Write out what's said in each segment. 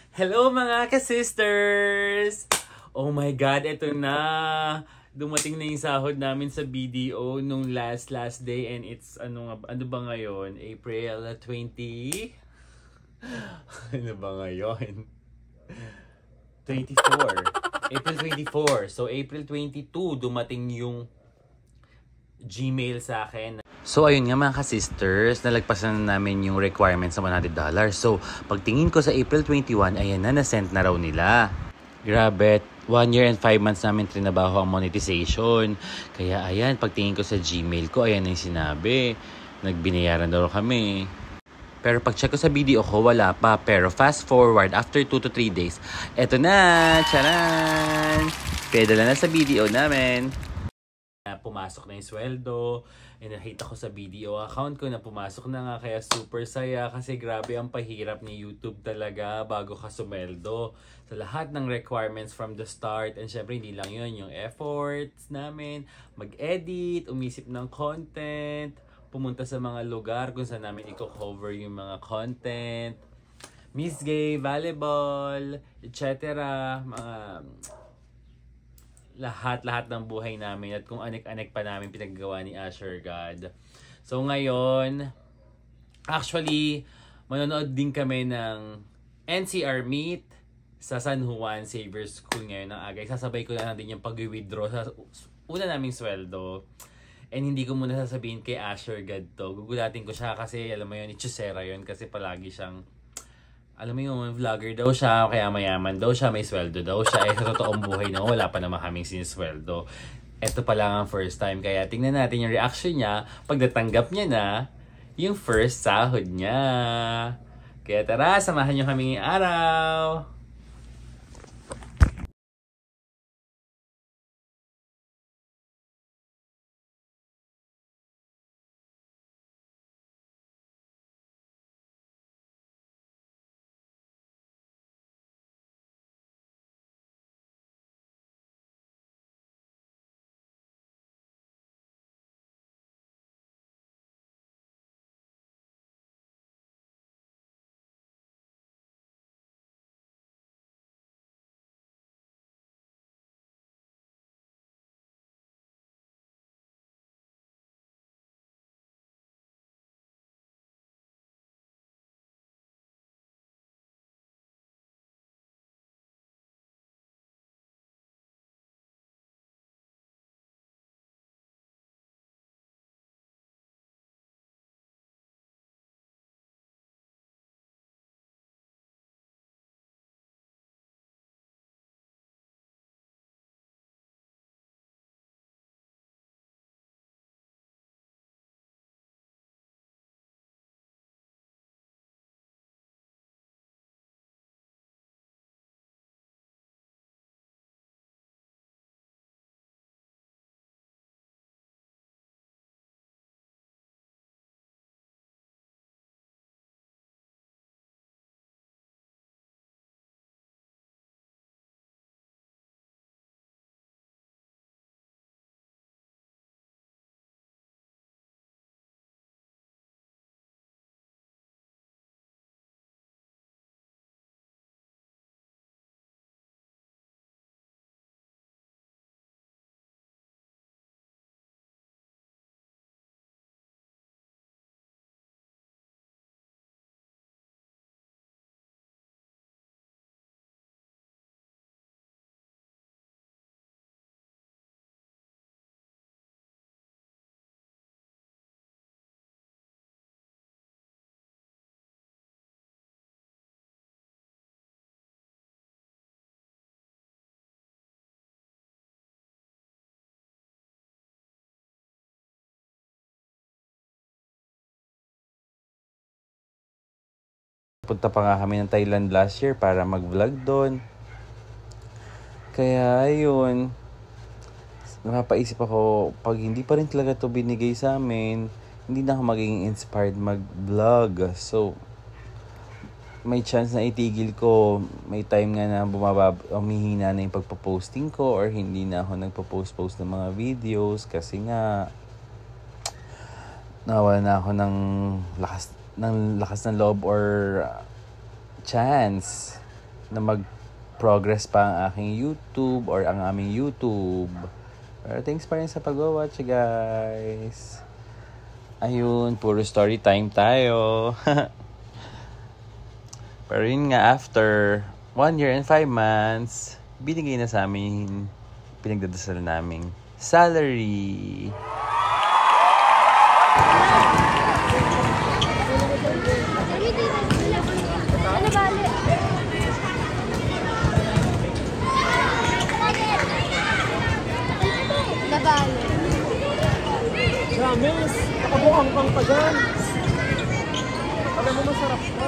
Hello mga ka-sisters! Oh my God, eto na! Dumating na yung sahod namin sa BDO nung last day and it's ano ba ngayon? April 20? Ano ba ngayon? 24. April 24. So April 22 dumating yung Gmail sa akin. So ayun nga mga ka-sisters, nalagpasan na namin yung requirements sa $100. So pagtingin ko sa April 21, ayan na, na-send na raw nila. Grabe, 1 year and 5 months namin trinabaho ang monetization. Kaya ayan, pagtingin ko sa Gmail ko, ayan na yung sinabi. Nagbinayaran daw kami. Pero pag-check ko sa video ko, wala pa. Pero fast forward, after 2 to 3 days, eto na! Charan! Pedala na sa video namin. Pumasok na yung sweldo, and nakita ko sa BDO account ko na pumasok na nga, kaya super saya kasi grabe ang pahirap ni YouTube talaga bago ka sumweldo sa lahat ng requirements from the start. And syempre hindi lang yun, yung efforts namin mag-edit, umisip ng content, pumunta sa mga lugar kung saan namin i-cover yung mga content, Miss Gay, volleyball, etc. Mga lahat ng buhay namin at kung anek-anek pa namin pinaggawa ni Asher God. So ngayon, actually, manonood din kami ng NCR Meet sa San Juan Xavier School ngayon ng aga. Sasabay ko na din yung pag-withdraw sa una naming sweldo. And hindi ko muna sasabihin kay Asher God to. Gugulatin ko siya kasi alam mo yun, ichusera yun kasi palagi siyang alam mo yung vlogger daw siya, kaya mayaman daw siya, may sweldo daw siya. Eh, sa totoong buhay na wala pa naman kaming sinisweldo. Ito pa lang ang first time, kaya tingnan natin yung reaction niya pag natanggap niya na yung first sahod niya. Kaya tara, samahan niyo kami ngayong araw! Punta pa nga kami ng Thailand last year para mag-vlog doon. Kaya ayun, napapaisip ako, pag hindi pa rin talaga to binigay sa amin, hindi na ako magiging inspired mag-vlog. So, may chance na itigil ko. May time nga na umihina na yung pagpo-posting ko or hindi na ako nagpo-post ng mga videos kasi nga nawala na ako ng lakas ng loob or chance na mag-progress pa ang aking YouTube or ang aming YouTube. Pero thanks pa rin sa pag-watch, guys. Ayun, puro story time tayo. Pero yun nga, after 1 year and 5 months, binigay na sa amin pinagdadasal naming salary. Rames, nakabuang kang pa dyan. Alam mo, masarap ka.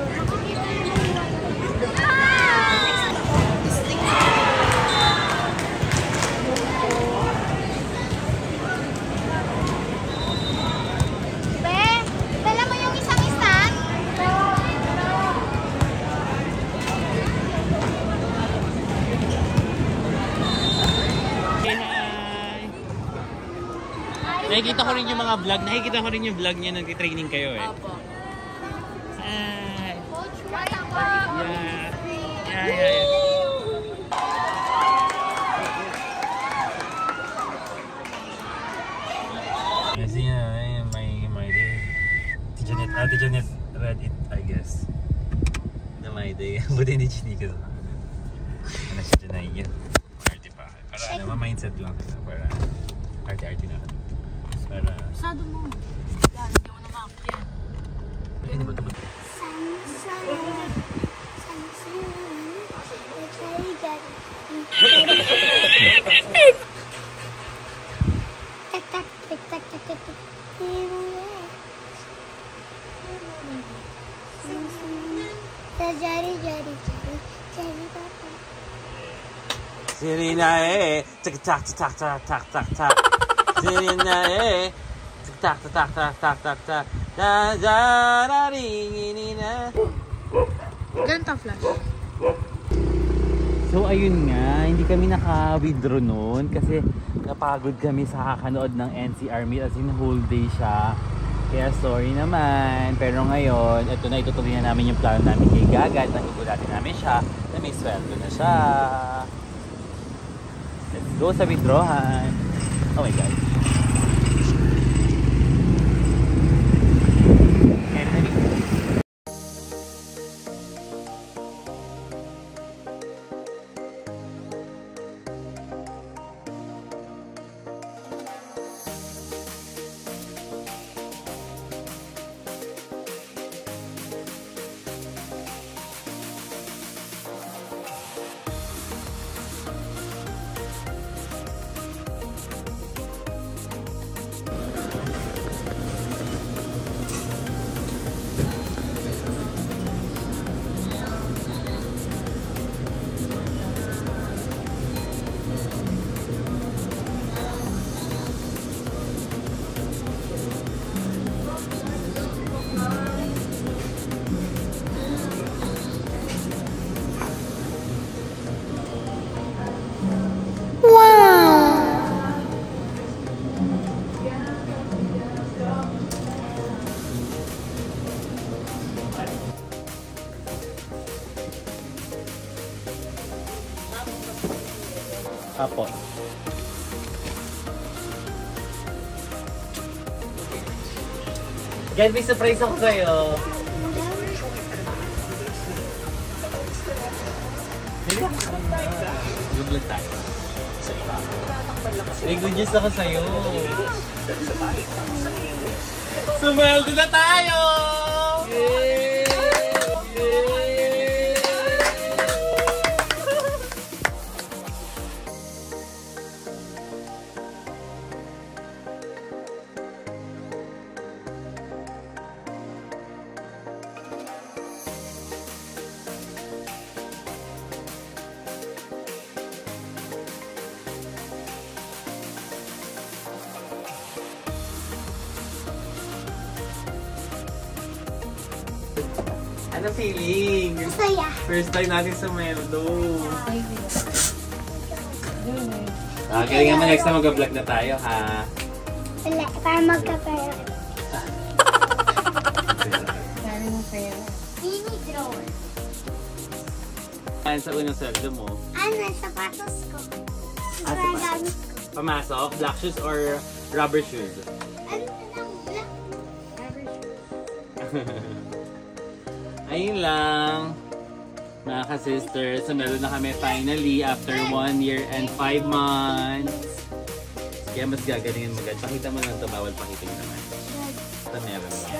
Dala mo yung isang-isa? Nakikita ko rin yung mga vlog. Nakikita ko rin yung vlog niya. Nag-training kayo eh. Opo. Hi. Coach, what ako? Yeah. Kasi my day. Ate Janet read it, I guess. Na my day. Buti hindi chinika sa akin. Ano siya dyan na yun. Arte pa. Para ma-mindset lang kita. Para arte-arte na. Para... Sado mo. Yan, hindi mo naman ako yan. Ano ba ito? Serena tak tak tak tak tak tak tak. Serena tak tak tak tak tak tak tak. Da da da ring na. Ganito flash. So ayun nga, hindi kami naka-withdraw noon kasi napagod kami sa kakanood ng NCR meet, as in whole day siya. Kaya sorry naman. Pero ngayon, ito na, itutuloy na namin yung plano namin kay Gaga at nakikulatin namin siya na may sweldo na siya. Let's go sa withdrawhan. Oh my God. Apo. Guys, may surprise ako sa'yo. Good tayo. May good news ako sa'yo. Sumeldo na tayo! Yay! Ano feeling? Masaya. First time natin sa Meldo. Okay, nga next time mag-vlog na tayo, ha? Wala, para magka-pera. Dami mo pera. Mini drawer. Sa unang sweldo mo. Ano, sapatos ko. Ah, Para sapatos. gamit ko. Pamasok, black shoes or rubber shoes? Ano lang, black. Rubber shoes. Ayun lang. Mga ka-sisters, so meron na kami finally after 1 year and 5 months. Kaya mas gagalingin mo agad. Pakita mo lang ito, bawal pakita naman. Ito meron lang.